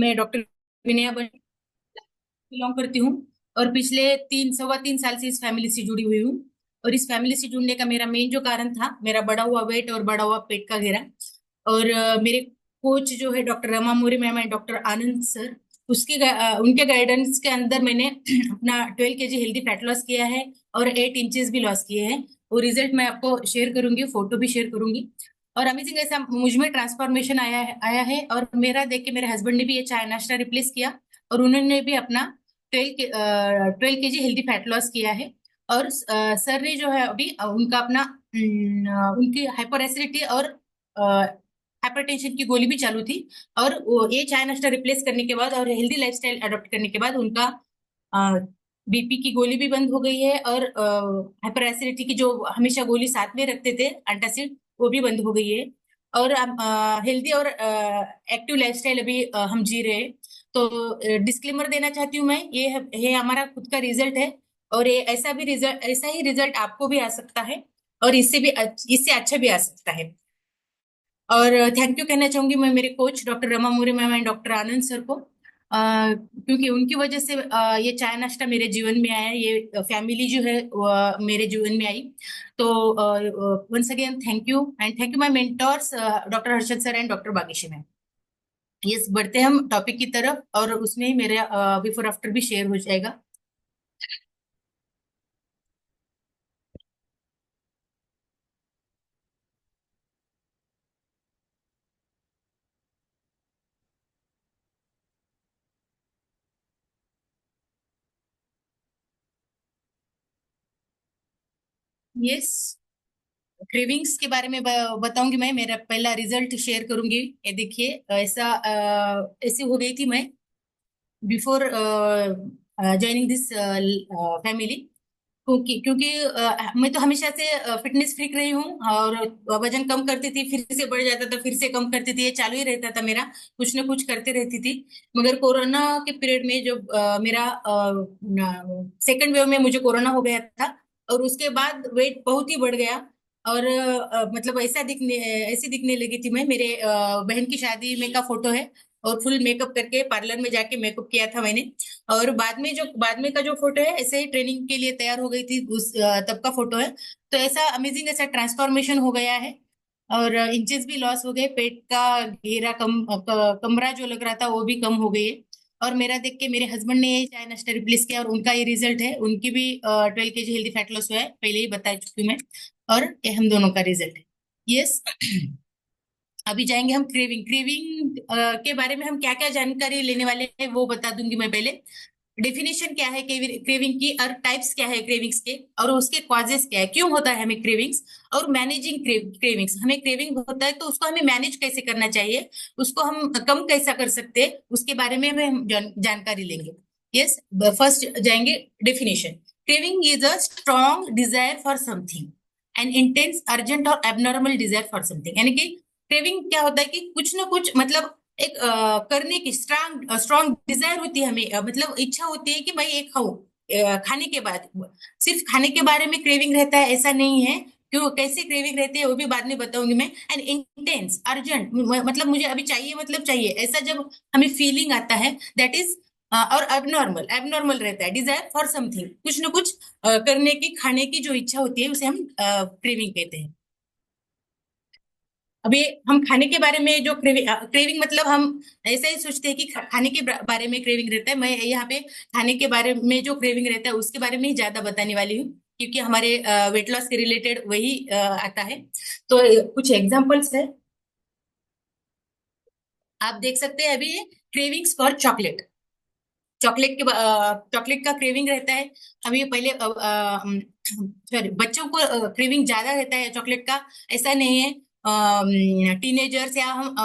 मैं doctor Vinaya belong करती हूँ और पिछले 3 सवा 3 साल से इस फैमिली से जुड़ी हुई हूँ। और इस फैमिली से जुड़ने का मेरा मेन जो कारण था मेरा बढ़ा हुआ वेट और बढ़ा हुआ पेट का घेरा। और मेरे कोच जो है doctor Rama Mori ma'am and doctor Anand sir, उनके गाइडेंस के अंदर मैंने अपना 12 kg हेल्दी फैट लॉस किया है और 8 इंचेस भी लॉस किए हैं। वो रिजल्ट मैं आपको शेयर करूंगी, फोटो भी शेयर करूंगी। और अमेजिंग ऐसा मुझ में ट्रांसफॉर्मेशन आया है और मेरा देख के मेरे हस्बैंड ने भी ये चाय नाश्ता रिप्लेस किया और उन्होंने भी अपना 12 kg हेल्दी फैट लॉस किया है। और सर ने जो है अभी उनका अपना उनकी हाइपर एसिडिटी और हाइपरटेंशन की गोली भी चालू थी। और ये चाय नाश्ता रिप्लेस करने के बाद और हेल्दी लाइफस्टाइल अडॉप्ट करने के बाद उनका बीपी की गोली भी बंद हो गई है और हाइपर एसिडिटी की जो हमेशा गोली साथ में रखते थे एंटासिड, वो भी बंद हो गई है। और हेल्दी और एक्टिव लाइफस्टाइल अभी हम जी रहे हैं। तो डिस्क्लेमर देना चाहती हूँ मैं, ये हमारा खुद का रिजल्ट है। और ये ऐसा ही रिजल्ट आपको भी आ सकता है और इससे अच्छा भी आ सकता है। और थैंक यू कहना चाहूंगी मैं मेरे coach doctor Rama more ma'am and doctor Anand sir को, क्योंकि उनकी वजह से ये चाय नाश्ता मेरे जीवन में आया, ये फैमिली जो है मेरे जीवन में आई। तो once again thank you my mentors doctor Harshad sir and doctor Bageshi ma'am. Yes, बढ़ते हैं हम टॉपिक की तरफ और उसमें ही मेरा बिफोर आफ्टर भी शेयर हो जाएगा। यस, क्रेविंग्स के बारे में बताऊंगी। मैं मेरा पहला रिजल्ट शेयर करूंगी। ये देखिए, ऐसी हो गई थी मैं बिफोर ज्वाइनिंग दिस फैमिली। क्योंकि मैं तो हमेशा से फिटनेस फ्रीक रही हूँ और वजन कम करती थी, फिर से बढ़ जाता था, फिर से कम करती थी, ये चालू ही रहता था मेरा। कुछ ना कुछ करते रहती थी। मगर कोरोना के पीरियड में जब मेरा सेकंड वेव में मुझे कोरोना हो गया था और उसके बाद वेट बहुत ही बढ़ गया। और मतलब ऐसी दिखने लगी थी मैं। मेरे बहन की शादी में का फोटो है और फुल मेकअप करके पार्लर में जाके मेकअप किया था मैंने। और बाद में का जो फोटो है, ऐसे ही ट्रेनिंग के लिए तैयार हो गई थी तब का फोटो है। तो ऐसा अमेजिंग ऐसा ट्रांसफॉर्मेशन हो गया है और इंचेस भी लॉस हो गए, पेट का घेरा कमरा जो लग रहा था वो भी कम हो गई है। और मेरा देख के मेरे हस्बैंड ने ये चाय नाश्ता रिप्लेस किया और उनका ये रिजल्ट है। उनकी भी 12 kg हेल्दी फैट लॉस हुआ है, पहले ही बता चुकी हूँ मैं। और ये हम दोनों का रिजल्ट है। यस। अभी जाएंगे हम क्रेविंग के बारे में हम क्या क्या जानकारी लेने वाले हैं वो बता दूंगी मैं पहले। डेफिनेशन क्या है क्रेविंग की और टाइप्स क्या है क्रेविंग्स के और उसके कॉजेस क्या है, क्यों होता है हमें क्रेविंग्स। और मैनेजिंग क्रेविंग्स, हमें क्रेविंग होता है तो उसको हमें मैनेज कैसे करना चाहिए, उसको हम कम कैसा कर सकते हैं, उसके बारे में हम जानकारी लेंगे। यस, फर्स्ट जाएंगे definition. Craving is a strong desire for something, N intense urgent और एबनॉर्मल डिजायर फॉर समथिंग। यानी कि क्रेविंग क्या होता है कि कुछ ना कुछ मतलब एक करने की स्ट्रांग स्ट्रॉन्ग डिजायर होती है हमें, मतलब इच्छा होती है कि भाई ये खाऊं। खाने के बाद सिर्फ खाने के बारे में क्रेविंग रहता है ऐसा नहीं है। क्यों कैसे क्रेविंग रहती है वो भी बाद में बताऊंगी मैं। एंड इंटेंस अर्जेंट मतलब मुझे अभी चाहिए, मतलब चाहिए ऐसा जब हमें फीलिंग आता है, दैट इज। और एबनॉर्मल एबनॉर्मल रहता है डिजायर फॉर समथिंग, कुछ ना कुछ करने की, खाने की जो इच्छा होती है उसे हम क्रेविंग कहते हैं। अभी हम खाने के बारे में जो क्रेविंग मतलब हम ऐसा ही सोचते हैं कि खाने के बारे में क्रेविंग रहता है। मैं यहाँ पे खाने के बारे में जो क्रेविंग रहता है उसके बारे में ही ज्यादा बताने वाली हूँ, क्योंकि हमारे वेट लॉस के रिलेटेड वही आता है। तो कुछ एग्जांपल्स है, आप देख सकते हैं अभी। क्रेविंग्स फॉर चॉकलेट, चॉकलेट का क्रेविंग रहता है। अभी पहले सॉरी, बच्चों को क्रेविंग ज्यादा रहता है चॉकलेट का, ऐसा नहीं है। टीनेजर्स या हम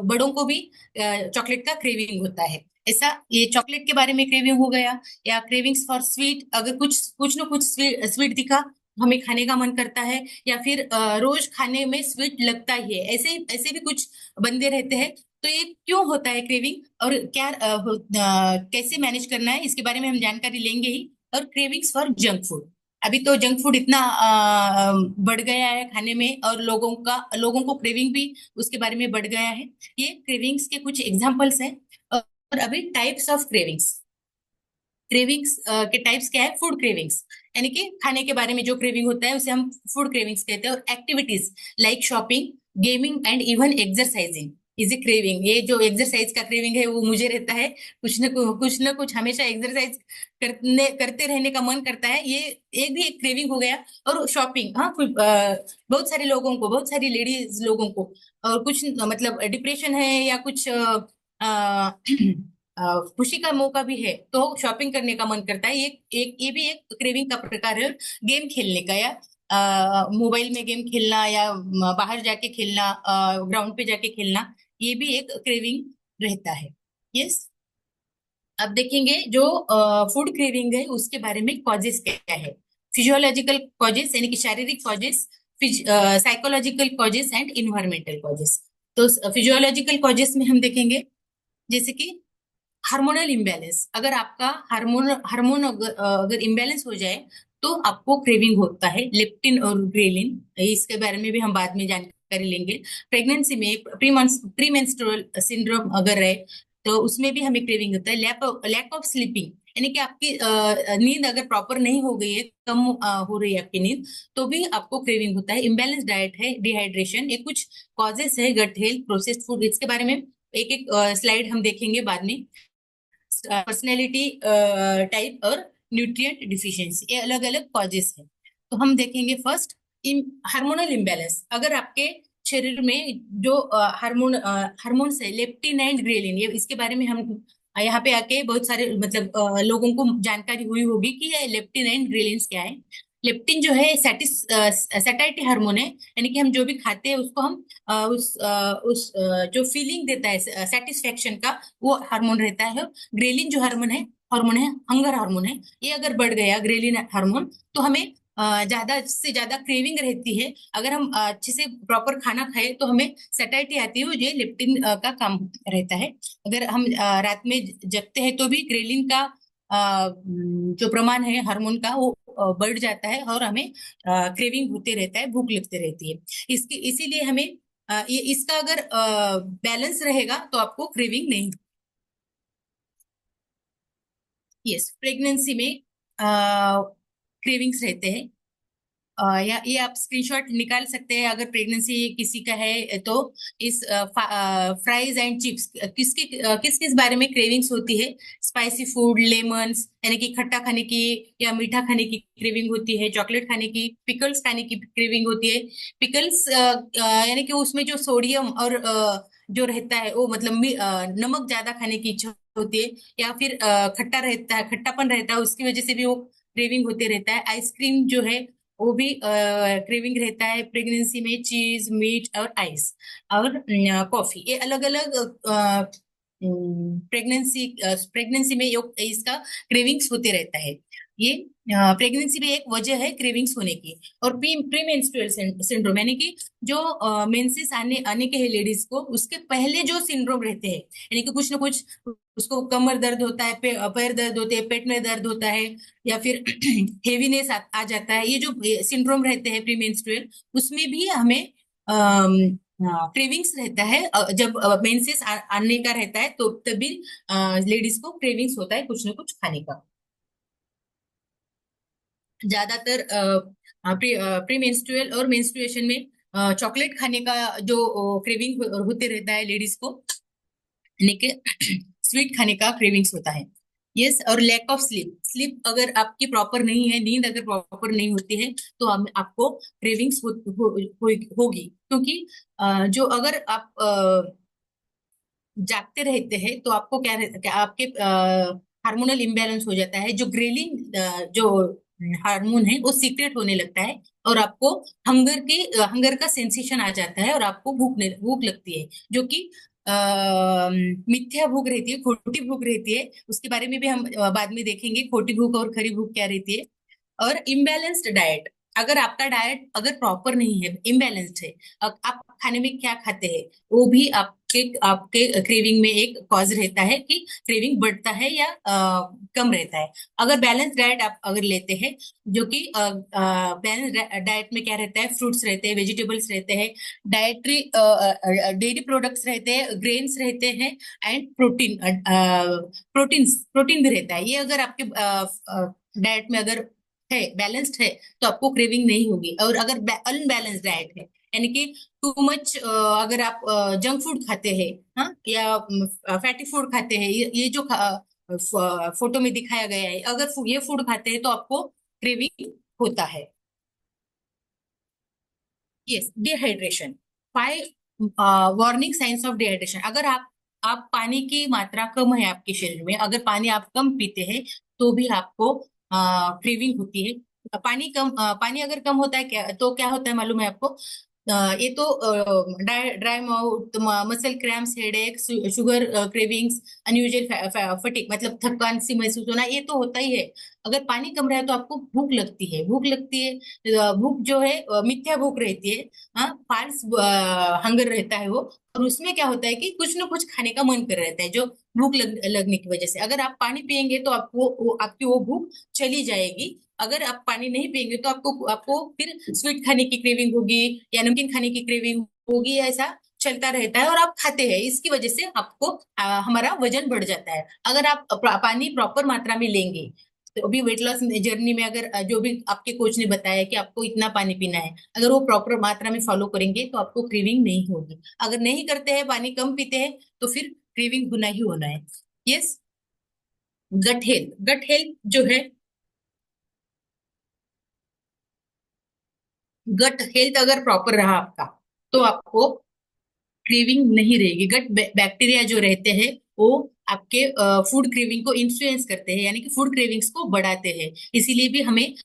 बड़ों को भी चॉकलेट का क्रेविंग होता है। ऐसा ये चॉकलेट के बारे में क्रेविंग हो गया। या क्रेविंग्स फॉर स्वीट, अगर कुछ कुछ ना कुछ स्वीट दिखा, हमें खाने का मन करता है। या फिर रोज खाने में स्वीट लगता ही है, ऐसे भी कुछ बंदे रहते हैं। तो ये क्यों होता है क्रेविंग और कैसे मैनेज करना है इसके बारे में हम जानकारी लेंगे ही। और क्रेविंग्स फॉर जंक फूड, अभी तो जंक फूड इतना बढ़ गया है खाने में, और लोगों को क्रेविंग भी उसके बारे में बढ़ गया है। ये क्रेविंग्स के कुछ एग्जांपल्स हैं। और अभी टाइप्स ऑफ क्रेविंग्स। क्रेविंग्स के टाइप्स क्या है? फूड क्रेविंग्स, यानी कि खाने के बारे में जो क्रेविंग होता है उसे हम फूड क्रेविंग्स कहते हैं। और activities like shopping, gaming and even exercising is a craving. ये जो एक्सरसाइज का क्रेविंग है वो मुझे रहता है। कुछ हमेशा एक्सरसाइज करते रहने का मन करता है, ये एक भी एक क्रेविंग हो गया। और शॉपिंग, हाँ, बहुत सारे लोगों को, बहुत सारी लेडीज लोगों को, और कुछ मतलब डिप्रेशन है या कुछ खुशी का मौका भी है तो शॉपिंग करने का मन करता है। ये भी एक क्रेविंग का प्रकार है। गेम खेलने का, या मोबाइल में गेम खेलना, या बाहर जाके खेलना, ग्राउंड पे जाके खेलना, ये भी एक क्रेविंग रहता है। यस। अब देखेंगे जो फूड क्रेविंग है उसके बारे में कॉजेस क्या है। फिजियोलॉजिकल कॉजेस यानी कि शारीरिक causes, psychological causes and environmental causes. तो फिजियोलॉजिकल कॉजेस में हम देखेंगे जैसे कि हार्मोनल इम्बैलेंस। अगर आपका हार्मोन अगर इम्बैलेंस हो जाए तो आपको क्रेविंग होता है। लेप्टिन और ग्रेलिन, इसके बारे में भी हम बाद में जानकारी लेंगे। प्रेगनेंसी में प्री मेंस्ट्रुअल सिंड्रोम अगर है तो उसमें भी हमें क्रेविंग होता है। लैक ऑफ स्लीपिंग, यानी कि आपकी नींद अगर प्रॉपर नहीं हो गई है, कम हो रही है आपकी नींद, तो भी आपको क्रेविंग होता है। इम्बैलेंस डाइट है, डिहाइड्रेशन, ये कुछ कॉजेस है। गट हेल्थ, प्रोसेस्ड फूड, इसके बारे में एक एक स्लाइड हम देखेंगे बाद में। पर्सनैलिटी टाइप और न्यूट्रिएंट डिफिशियंसी, ये अलग अलग कॉजेस है। तो हम देखेंगे फर्स्ट हार्मोनल इम्बैलेंस। अगर आपके शरीर में जो हार्मोन्स है, लेप्टिन एंड ग्रेलिन, ये इसके बारे में हम यहाँ पे आके बहुत सारे मतलब लोगों को जानकारी हुई होगी कि ये लेप्टिन एंड ग्रेलिन क्या है। लेप्टिन जो है सैटिस्फैक्टी हार्मोन है, यानी कि हम जो भी खाते हैं उसको हम जो फीलिंग देता है सेटिस्फेक्शन का, वो हार्मोन रहता है। ग्रेलिन जो हार्मोन है, हंगर हार्मोन है। ये अगर बढ़ गया ग्रेलिन हार्मोन तो हमें ज्यादा से ज्यादा क्रेविंग रहती है। अगर हम अच्छे से प्रॉपर खाना खाए तो हमें सैटिस्फैक्टी आती है, वो ये लेप्टिन का काम रहता है। अगर हम रात में जगते हैं तो भी ग्रेलिन का जो प्रमाण है हार्मोन का, वो बढ़ जाता है और हमें क्रेविंग होते रहता है, भूख लगती रहती है। इसकी इसीलिए हमें ये इसका अगर बैलेंस रहेगा तो आपको क्रेविंग नहीं। यस, प्रेगनेंसी में क्रेविंग्स रहते हैं। या ये आप स्क्रीनशॉट निकाल सकते हैं अगर प्रेगनेंसी किसी का है तो। इस फ्राइज एंड चिप्स किस किस बारे में क्रेविंग्स होती है? स्पाइसी फूड, लेमन्स यानी कि खट्टा खाने की या मीठा खाने की क्रेविंग होती है। चॉकलेट खाने की, पिकल्स खाने की क्रेविंग होती है। पिकल्स यानी कि उसमें जो सोडियम और जो रहता है वो मतलब नमक ज्यादा खाने की इच्छा होती है। या फिर खट्टा रहता है, खट्टापन रहता है, उसकी वजह से भी वो क्रेविंग होते रहता है। आइसक्रीम जो है वो भी क्रेविंग रहता है प्रेगनेंसी में। चीज, मीट और आइस और कॉफी, ये अलग अलग प्रेगनेंसी प्रेगनेंसी में इसका क्रेविंग्स होते रहता है। ये प्रेगनेंसी में एक वजह है क्रेविंग्स होने की। और प्री प्री मेंस्ट्रुअल सिंड्रोम, यानी कि जो मेंसेस आने आने के है लेडीज को, उसके पहले जो सिंड्रोम रहते हैं, यानी कि कुछ ना कुछ उसको कमर दर्द होता है, पैर दर्द होते हैं, पेट में दर्द होता है, या फिर हेवीनेस आ जाता है। ये जो सिंड्रोम रहते हैं प्री मेंस्ट्रुअल, उसमें भी हमें क्रेविंग्स रहता है। जब मेंसेस आने का रहता है तो तभी लेडीज को क्रेविंग्स होता है कुछ ना कुछ खाने का। ज्यादातर प्री मेंस्ट्रुअल और मेंस्ट्रुएशन में चॉकलेट खाने का जो क्रेविंग होते रहता है लेडीज को, लेकिन स्वीट खाने का क्रेविंग्स होता है। यस। और लैक ऑफ स्लीप, स्लीप अगर आपकी प्रॉपर नहीं है, नींद अगर प्रॉपर नहीं होती है तो आपको क्रेविंग्स होगी। क्योंकि जो अगर आप जागते रहते हैं तो आपको क्या आपके हार्मोनल इम्बैलेंस हो जाता है। जो ग्रेलिन जो हार्मोन है वो सीक्रेट होने लगता है, और आपको हंगर का सेंसेशन आ जाता है, और आपको भूख लगती है, जो कि मिथ्या भूख रहती है, खोटी भूख रहती है। उसके बारे में भी हम बाद में देखेंगे, खोटी भूख और खरी भूख क्या रहती है। और इम्बैलेंस्ड डाइट, अगर आपका डाइट अगर प्रॉपर नहीं है, इम्बैलेंस्ड है, आप खाने में क्या खाते हैं वो भी आप आपके क्रेविंग में एक कॉज रहता है कि क्रेविंग बढ़ता है या कम रहता है। अगर बैलेंस डाइट आप अगर लेते हैं, जो कि बैलेंस डाइट में क्या रहता है, फ्रूट्स रहते हैं, वेजिटेबल्स रहते हैं, डाइटरी डेयरी प्रोडक्ट्स रहते हैं, ग्रेन्स रहते हैं, एंड प्रोटीन भी रहता है। ये अगर आपके डाइट में अगर है, बैलेंस्ड है, तो आपको क्रेविंग नहीं होगी। और अगर अनबैलेंस डाइट है, यानी कि टू मच, अगर आप जंक फूड खाते हैं, हाँ, या फैटी फूड खाते हैं, ये जो फोटो में दिखाया गया है, अगर ये फूड खाते हैं तो आपको क्रेविंग होता है। Yes, dehydration. Five warning science of dehydration. अगर आप पानी की मात्रा कम है आपके शरीर में, अगर पानी आप कम पीते हैं, तो भी आपको क्रेविंग होती है। पानी अगर कम होता है, क्या तो क्या होता है मालूम है आपको? ये तो dry mouth, muscle cramps, headache, sugar cravings, unusual fatigue, मतलब थकान सी महसूस होना, ये तो होता ही है। अगर पानी कम रहे तो आपको भूख लगती है, भूख लगती है। भूख जो है मिथ्या भूख रहती है, हाँ, फाल्स हंगर रहता है वो। और उसमें क्या होता है कि कुछ ना कुछ खाने का मन कर रहता है, जो भूख लगने की वजह से। अगर आप पानी पियेंगे तो आपकी वो भूख चली जाएगी। अगर आप पानी नहीं पियेंगे तो आपको आपको फिर स्वीट खाने की क्रेविंग होगी, या नमकीन खाने की क्रेविंग होगी, ऐसा चलता रहता है और आप खाते हैं। इसकी वजह से आपको हमारा वजन बढ़ जाता है। अगर आप पानी प्रॉपर मात्रा में लेंगे, तो अभी वेट लॉस जर्नी में अगर जो भी आपके कोच ने बताया कि आपको इतना पानी पीना है, अगर वो प्रॉपर मात्रा में फॉलो करेंगे तो आपको क्रेविंग नहीं होगी। अगर नहीं करते हैं, पानी कम पीते हैं, तो फिर क्रेविंग होना ही होना है। यस। गट हेल्थ जो है, गट हेल्थ अगर प्रॉपर रहा आपका, तो आपको क्रेविंग नहीं रहेगी। गट बैक्टीरिया जो रहते हैं, वो आपके फूड क्रेविंग को इन्फ्लुएंस करते हैं, यानी कि फूड क्रेविंग्स को बढ़ाते हैं। इसीलिए भी हमें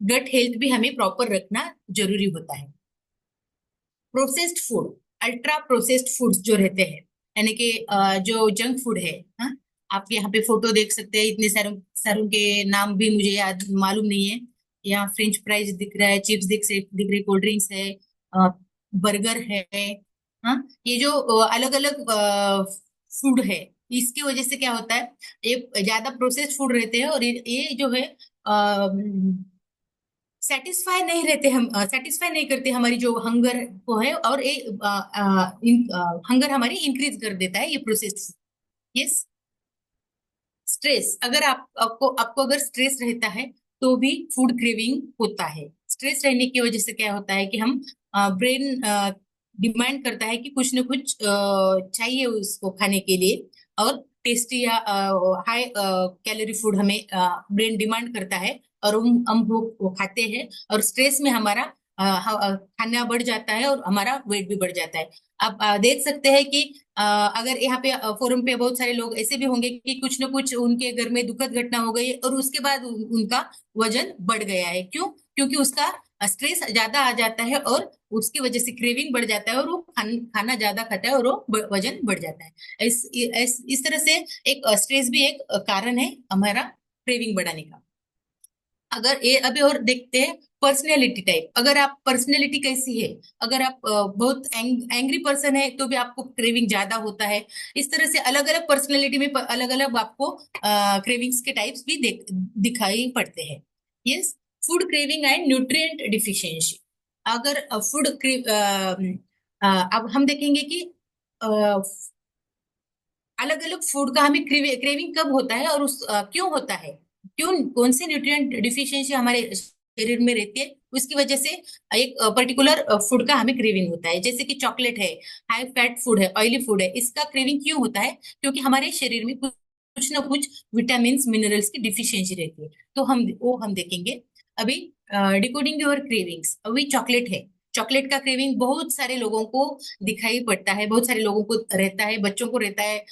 गट हेल्थ भी हमें प्रॉपर रखना जरूरी होता है। Processed food, ultra processed foods जो रहते हैं, यानी कि जो जंक फूड है, हाँ, आप यहाँ पे फोटो देख सकते हैं। इतने सारों सारों के नाम भी मुझे याद मालूम नहीं है। यहाँ फ्रेंच फ्राइज दिख रहा है, चिप्स दिख रही, कोल्ड ड्रिंक्स है, बर्गर है, हाँ। ये जो अलग अलग फूड है, इसकी वजह से क्या होता है, ये ज्यादा प्रोसेस्ड फूड रहते हैं, और ये जो है सेटिस्फाई नहीं रहते, हम सेटिस्फाई नहीं करते हमारी जो हंगर को है, और ये हंगर हमारी इंक्रीज कर देता है ये प्रोसेस। यस। स्ट्रेस, अगर आपको आपको अगर स्ट्रेस रहता है, तो भी फूड क्रेविंग होता है। स्ट्रेस रहने की वजह से क्या होता है कि हम ब्रेन डिमांड करता है कि कुछ ना कुछ चाहिए उसको खाने के लिए, और टेस्टी या हाई कैलोरी फूड हमें ब्रेन डिमांड करता है, और हम वो खाते हैं, और स्ट्रेस में हमारा खाना बढ़ जाता है, और हमारा वेट भी बढ़ जाता है। आप देख सकते हैं कि अगर यहाँ पे फोरम पे बहुत सारे लोग ऐसे भी होंगे कि कुछ ना कुछ उनके घर में दुखद घटना हो गई, और उसके बाद उनका वजन बढ़ गया है। क्यों? क्योंकि उसका स्ट्रेस ज्यादा आ जाता है, और उसकी वजह से क्रेविंग बढ़ जाता है, और वो खाना ज्यादा खाता है, और वो वजन बढ़ जाता है। इस तरह से एक स्ट्रेस भी एक कारण है हमारा क्रेविंग बढ़ाने का। अगर ये अभी और देखते हैं पर्सनैलिटी टाइप। अगर आप पर्सनैलिटी कैसी है, अगर आप बहुत एंग्री पर्सन है, तो भी आपको क्रेविंग ज्यादा होता है। इस तरह से अलग अलग पर्सनैलिटी में अलग अलग आपको क्रेविंग्स के टाइप्स भी दिखाई पड़ते हैं। Yes. Food craving and nutrient deficiency. अगर फूड अब हम देखेंगे कि अलग अलग फूड का हमें क्रेविंग कब होता है, और क्यों होता है, क्यों, कौन से न्यूट्रिएंट डिफिशियंसी हमारे शरीर में रहती है, उसकी वजह से एक पर्टिकुलर फूड का हमें क्रेविंग होता है। जैसे कि चॉकलेट है, हाई फैट फूड है, ऑयली फूड है, इसका क्रेविंग क्यों होता है? क्योंकि हमारे शरीर में कुछ ना कुछ विटामिन मिनरल्स की डिफिशियंसी रहती है। तो हम देखेंगे अभी। डिकोडिंग योर क्रेविंग्स, अभी चॉकलेट है। चॉकलेट का क्रेविंग बहुत सारे लोगों को दिखाई पड़ता है, बहुत सारे लोगों को रहता है, बच्चों को रहता है,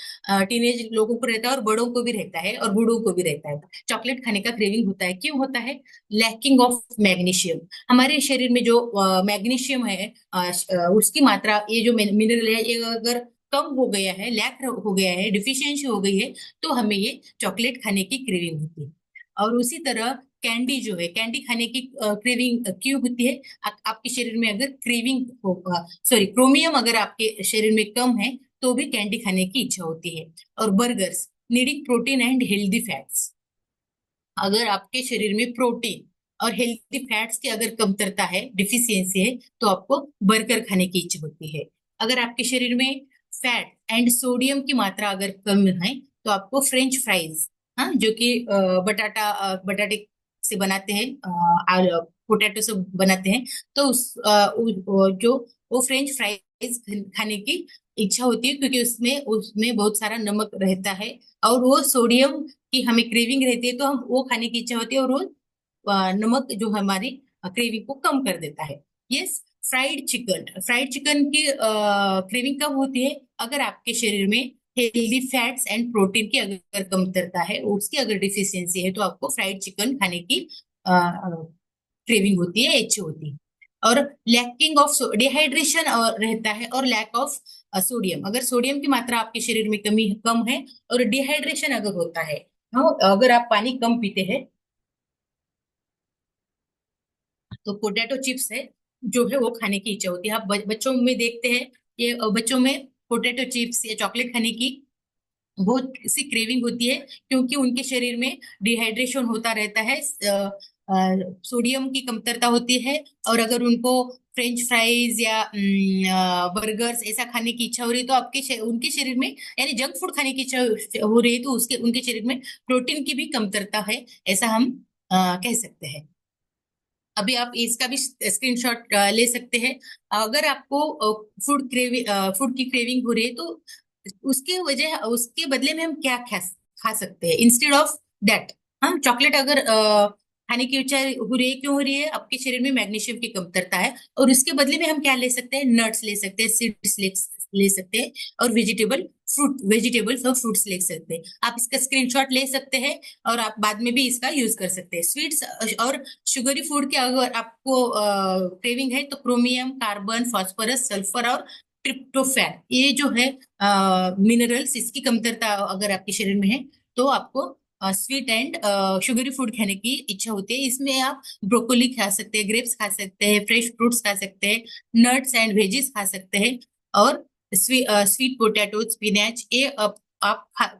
टीनेज लोगों को रहता है, और बड़ों को भी रहता है, और बूढ़ों को भी रहता है। चॉकलेट खाने का क्रेविंग होता है, क्यों होता है? Lacking of magnesium. हमारे शरीर में जो मैग्नीशियम है, उसकी मात्रा, ये जो मिनरल है, ये अगर कम हो गया है, लैक हो गया है, डिफिशियंसी हो गई है, तो हमें ये चॉकलेट खाने की क्रेविंग होती है। और उसी तरह कैंडी जो है, कैंडी खाने की क्रेविंग क्यों होती है? आपके शरीर में अगर क्रेविंग, सॉरी, क्रोमियम अगर आपके शरीर में कम है, तो भी कैंडी खाने की इच्छा होती है। और burgers, needing protein and healthy fats, अगर आपके शरीर में प्रोटीन और हेल्दी फैट्स की अगर कमतरता है, डिफिशियंसी है, तो आपको बर्गर खाने की इच्छा होती है। अगर आपके शरीर में फैट एंड सोडियम की मात्रा अगर कम है, तो आपको फ्रेंच फ्राइज, हाँ, जो कि बटाटे से बनाते हैं, पोटैटो से बनाते हैं, तो जो वो फ्रेंच फ्राइज खाने की इच्छा होती है, क्योंकि उसमें उसमें बहुत सारा नमक रहता है, और वो सोडियम की हमें क्रेविंग रहती है, तो हम वो खाने की इच्छा होती है, और वो नमक जो हमारी क्रेविंग को कम कर देता है। Yes. Fried chicken, fried chicken की क्रेविंग कब होती है? अगर आपके शरीर में हेल्दी फैट्स एंड प्रोटीन की अगर कमतरता है, उसकी अगर डिफिशियंसी है, तो आपको फ्राइड चिकन खाने की क्रेविंग होती है, इच्छा होती है। और लैकिंग ऑफ डिहाइड्रेशन और रहता है, और लैक ऑफ सोडियम, अगर सोडियम की मात्रा आपके शरीर में कमी कम है, और डिहाइड्रेशन अगर होता है, हाँ, अगर आप पानी कम पीते हैं, तो पोटैटो चिप्स है जो है वो खाने की इच्छा होती है। आप बच्चों में देखते हैं, ये बच्चों में पोटैटो चिप्स या चॉकलेट खाने की बहुत सी क्रेविंग होती है, क्योंकि उनके शरीर में डिहाइड्रेशन होता रहता है, सोडियम की कमतरता होती है। और अगर उनको फ्रेंच फ्राइज या बर्गर्स ऐसा खाने की इच्छा हो रही है, तो उनके शरीर में, यानी जंक फूड खाने की इच्छा हो रही है, तो उसके उनके शरीर में प्रोटीन की भी कमतरता है, ऐसा हम कह सकते हैं। अभी आप इसका भी स्क्रीनशॉट ले सकते हैं। अगर आपको फूड की क्रेविंग हो रही है, तो उसके बदले में हम क्या खा सकते हैं इंस्टेड ऑफ दैट? हम चॉकलेट अगर खाने की इच्छा हो रही है, क्यों हो रही है? आपके शरीर में मैग्नीशियम की कमतरता है, और उसके बदले में हम क्या ले सकते हैं? नट्स ले सकते हैं, सीड्स ले सकते हैं, और वेजिटेबल्स और फ्रूट्स ले सकते हैं। आप इसका स्क्रीनशॉट ले सकते हैं, और आप बाद में भी इसका यूज कर सकते हैं। स्वीट्स और शुगरी फूड के अगर आपको क्रेविंग है, तो क्रोमियम, कार्बन, फास्फोरस, सल्फर और ट्रिप्टोफैन, ये जो है मिनरल्स, इसकी कमतरता अगर आपके शरीर में है, तो आपको स्वीट एंड शुगरी फूड खाने की इच्छा होती है। इसमें आप ब्रोकोली खा सकते हैं, ग्रेप्स खा सकते हैं, फ्रेश फ्रूट्स खा सकते हैं, नट्स एंड वेजीज खा सकते हैं, और स्वीट पोटैटो, स्पिनच, ये आप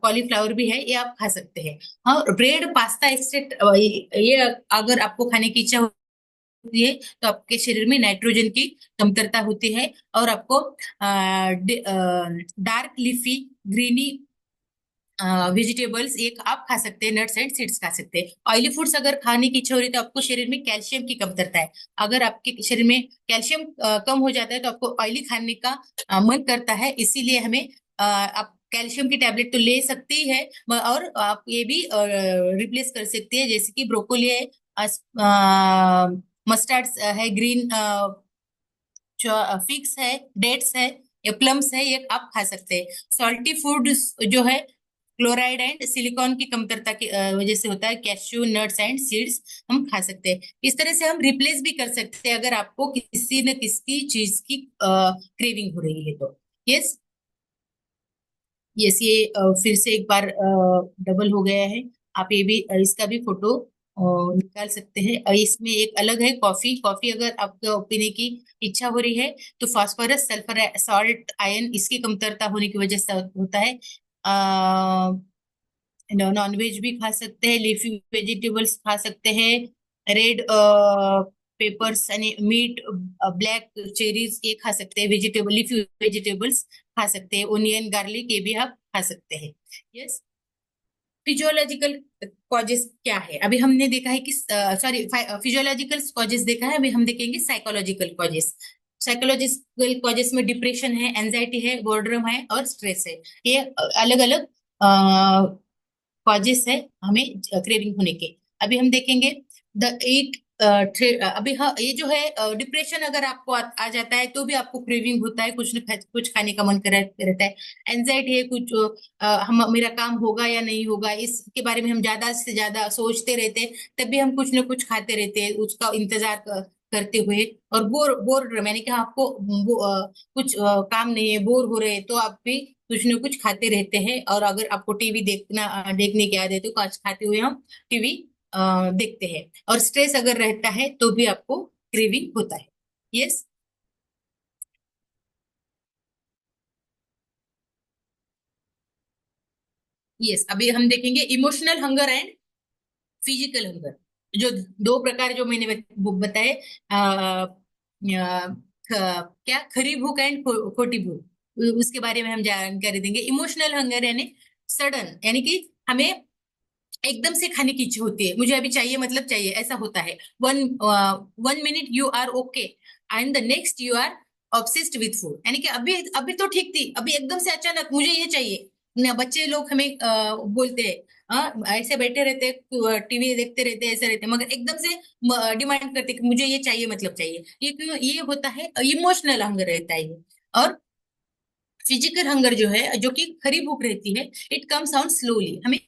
कॉलीफ्लावर भी है, ये आप खा सकते हैं। हाँ, ब्रेड, पास्ता एक्सेट्रा, ये अगर आपको खाने की इच्छा होती है, तो आपके शरीर में नाइट्रोजन की कमतरता होती है, और आपको डार्क लीफी ग्रीनी वेजिटेबल्स एक आप खा सकते हैं, नट्स एंड सीड्स खा सकते हैं। ऑयली फूड्स अगर खाने की इच्छा हो रही है, तो आपको शरीर में कैल्शियम की कमतरता है। अगर आपके शरीर में कैल्शियम कम हो जाता है, तो आपको ऑयली खाने का मन करता है, इसीलिए हमें आप कैल्शियम की टैबलेट तो ले सकते ही है, और आप ये भी रिप्लेस कर सकते हैं, जैसे कि ब्रोकोली है, मस्टर्ड है, ग्रीन फिक्स है, डेट्स है, या प्लम्स है, ये आप खा सकते हैं। सॉल्टी फूड जो है, क्लोराइड एंड सिलिकॉन की कमतरता की वजह से होता है, कैश्यू नट्स एंड सीड्स हम खा सकते हैं। इस तरह से हम रिप्लेस भी कर सकते हैं, अगर आपको किसी न किसी चीज की क्रेविंग हो रही है, तो यस। यस, ये फिर से एक बार डबल हो गया है। आप ये भी इसका भी फोटो निकाल सकते हैं। इसमें एक अलग है, कॉफी। कॉफी अगर आपको पीने की इच्छा हो रही है, तो फास्फोरस, सल्फर, सॉल्ट, आयरन, इसकी कमतरता होने की वजह से होता है। नॉन वेज भी खा सकते हैं, लीफी वेजिटेबल्स खा सकते हैं, रेड पेपर्स यानी मीट, ब्लैक चेरीज ये खा सकते हैं, वेजिटेबल लीफी वेजिटेबल्स खा सकते हैं, ओनियन, गार्लिक ये भी आप खा सकते हैं। यस। फिजियोलॉजिकल कॉजेस क्या है? अभी हमने देखा है कि, सॉरी, फिजियोलॉजिकल कॉजेस देखा है, अभी हम देखेंगे साइकोलॉजिकल कॉजेस। साइकोलॉजिकल कॉजेस में डिप्रेशन है, एंजाइटी है, बोर्डरम है, और स्ट्रेस है। ये अलग अलग कॉजेस है हमें क्रेविंग होने के। अभी हम देखेंगे द एट अभी, हाँ, ये जो है डिप्रेशन अगर आपको आ जाता है, तो भी आपको क्रेविंग होता है, कुछ न कुछ खाने का मन कर रहता है। एंजाइटी है, कुछ हम मेरा काम होगा या नहीं होगा, इसके बारे में हम ज्यादा से ज्यादा सोचते रहते हैं, तब भी हम कुछ न कुछ खाते रहते हैं, उसका इंतजार करते हुए। और बोर मैंने कहा आपको, कुछ काम नहीं है, बोर हो रहे हैं, तो आप भी कुछ न कुछ खाते रहते हैं। और अगर आपको टीवी देखने की आदत है, तो आज खाते हुए हम टीवी देखते हैं। और स्ट्रेस अगर रहता है, तो भी आपको क्रेविंग होता है। यस। यस, अभी हम देखेंगे emotional hunger and physical hunger. जो दो प्रकार जो मैंने बताए, क्या खरी भूख एंड खोटी भूख, उसके बारे में हम जानकारी देंगे। इमोशनल हंगर यानी सडन, यानी कि हमें एकदम से खाने की इच्छा होती है, मुझे अभी चाहिए मतलब चाहिए, ऐसा होता है। One 1 minute you are okay and the next you are obsessed with food, यानी कि अभी अभी तो ठीक थी, अभी एकदम से अचानक मुझे ये चाहिए ना। बच्चे लोग हमें बोलते हैं, ऐसे बैठे रहते, टीवी देखते रहते, ऐसे रहते, मगर एकदम से डिमांड करते कि मुझे ये चाहिए मतलब चाहिए। ये क्यों ये होता है? इमोशनल हंगर रहता है ये। और फिजिकल हंगर जो है, जो कि खरी भूख रहती है, इट कम्स ऑन स्लोली, हमें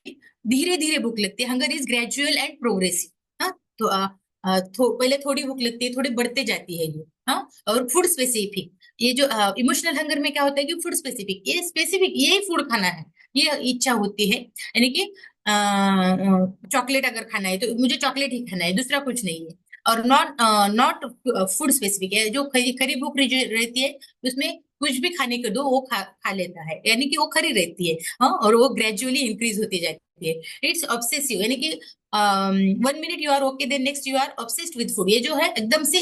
धीरे धीरे भूख लगती है। Hunger is gradual and progressive. हाँ, तो पहले थोड़ी भूख लगती है, थोड़ी बढ़ते जाती है ये। हाँ, और फूड स्पेसिफिक, ये जो इमोशनल हंगर में क्या होता है कि फूड स्पेसिफिक, ये स्पेसिफिक यही फूड खाना है, ये इच्छा होती है। यानी कि चॉकलेट अगर खाना है तो मुझे चॉकलेट ही खाना है, दूसरा कुछ नहीं है। और नॉट नॉट फूड स्पेसिफिक है, जो खरी खरी भूख रहती है, उसमें कुछ भी खाने को दो वो खा लेता है, यानी कि वो खरी रहती है। हाँ, और वो ग्रेजुअली इंक्रीज होती जाती है। इट्स ऑब्सेसिव, यानी कि 1 minute you are okay, then next you are obsessed with food, ये जो है एकदम से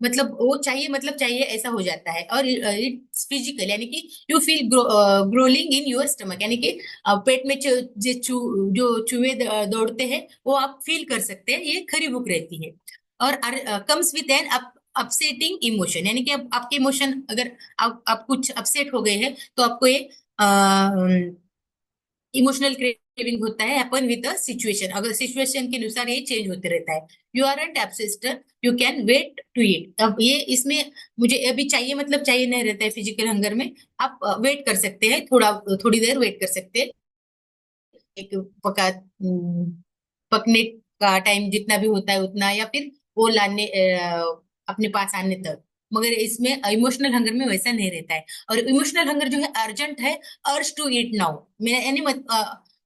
मतलब वो चाहिए मतलब चाहिए, ऐसा हो जाता है। और इट्स फिजिकल, यानी कि you feel gruelling in your stomach, यानी कि पेट में जो चूहे दौड़ते हैं, वो आप फील कर सकते हैं, ये खरी भूख रहती है। और comes with an upsetting emotion, यानी कि अब आपके इमोशन, अगर आप कुछ अपसेट हो गए हैं तो आपको ये इमोशनल क्रेविंग होता है, हैपन विद द सिचुएशन, अगर सिचुएशन के अनुसार ये चेंज होते रहता है। You are an tap, you can wait to eat, अब ये इसमें मुझे अभी चाहिए मतलब चाहिए नहीं रहता है फिजिकल हंगर में। आप वेट कर सकते हैं, थोड़ी देर वेट कर सकते हैं, एक पकने का टाइम जितना भी होता है उतना, या फिर वो लाने अपने पास आने तक। मगर इसमें इमोशनल हंगर में वैसा नहीं रहता है। और इमोशनल हंगर जो है अर्जेंट है, अर्ज टू ईट नाउ, मेरा यानी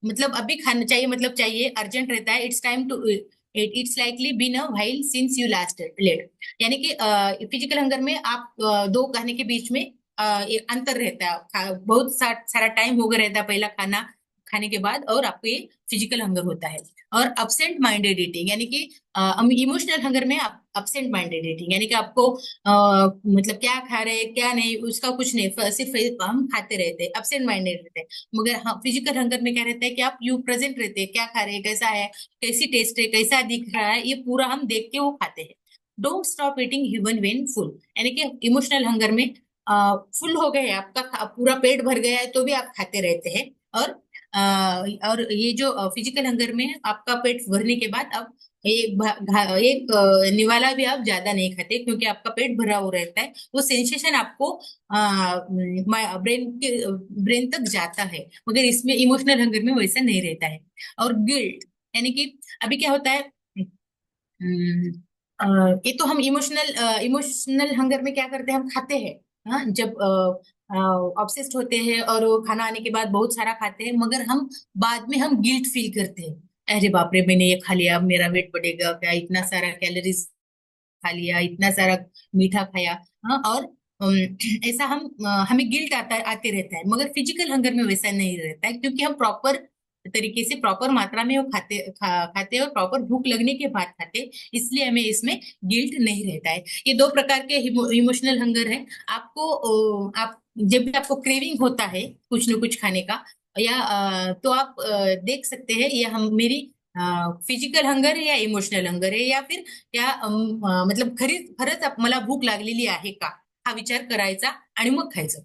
मतलब अभी खाना चाहिए मतलब चाहिए, अर्जेंट रहता है, it's time to eat, it's likely been a while since you last late, यानी कि फिजिकल हंगर में आप दो खाने के बीच में एक अंतर रहता है, बहुत सारा टाइम हो गया रहता है पहला खाना खाने के बाद, और आपको ये फिजिकल हंगर होता है। और अपसेंट माइंडेड ईटिंग, यानी कि इमोशनल हंगर में आप अपसेंट माइंडेड ईटिंग, यानी कि आपको मतलब क्या खा रहे हैं क्या नहीं उसका कुछ नहीं, सिर्फ हम खाते रहते हैं, अपसेंट माइंडेड रहते हैं। मगर हाँ, फिजिकल हंगर में क्या रहता है कि आप यू प्रेजेंट रहते हैं, क्या खा रहे हैं, कैसा है, कैसी टेस्ट है, कैसा दिख रहा है, ये पूरा हम देख के वो खाते हैं। Don't stop eating even when full, यानी कि इमोशनल हंगर में फुल हो गए, आपका पूरा पेट भर गया है तो भी आप खाते रहते हैं। और और ये जो फिजिकल हंगर में आपका पेट भरने के बाद आप एक निवाला भी आप ज्यादा नहीं खाते, क्योंकि आपका पेट भरा हुआ रहता है, वो सेंसेशन आपको ब्रेन तक जाता है। मगर इसमें इमोशनल हंगर में वैसा नहीं रहता है। और गिल्ट, यानी कि अभी क्या होता है, हम्म, ये तो हम इमोशनल हंगर में क्या करते हैं, हम खाते हैं। हाँ, जब ऑब्सेस्ड होते हैं और वो खाना आने के बाद बहुत सारा खाते हैं, मगर हम बाद में हम गिल्ट फील करते हैं, अरे बाप रे मैंने ये खा लिया, अब मेरा वेट बढ़ेगा क्या, इतना सारा कैलोरीज खा लिया, इतना सारा मीठा खाया। हाँ, और ऐसा हमें गिल्ट आते रहता है। मगर फिजिकल हंगर में वैसा नहीं रहता है, क्योंकि हम प्रॉपर तरीके से प्रॉपर मात्रा में वो खाते हैं, और प्रॉपर भूख लगने के बाद खाते हैं, इसलिए हमें इसमें गिल्ट नहीं रहता है। ये दो प्रकार के इमोशनल हंगर है। आपको आप जब भी आपको क्रेविंग होता है कुछ न कुछ खाने का, या तो आप देख सकते हैं ये हम मेरी फिजिकल हंगर है या इमोशनल हंगर है, या फिर या मतलब खरंच मला भूक लागलेली आहे का, हा विचार करायचा आणि मग खायचं।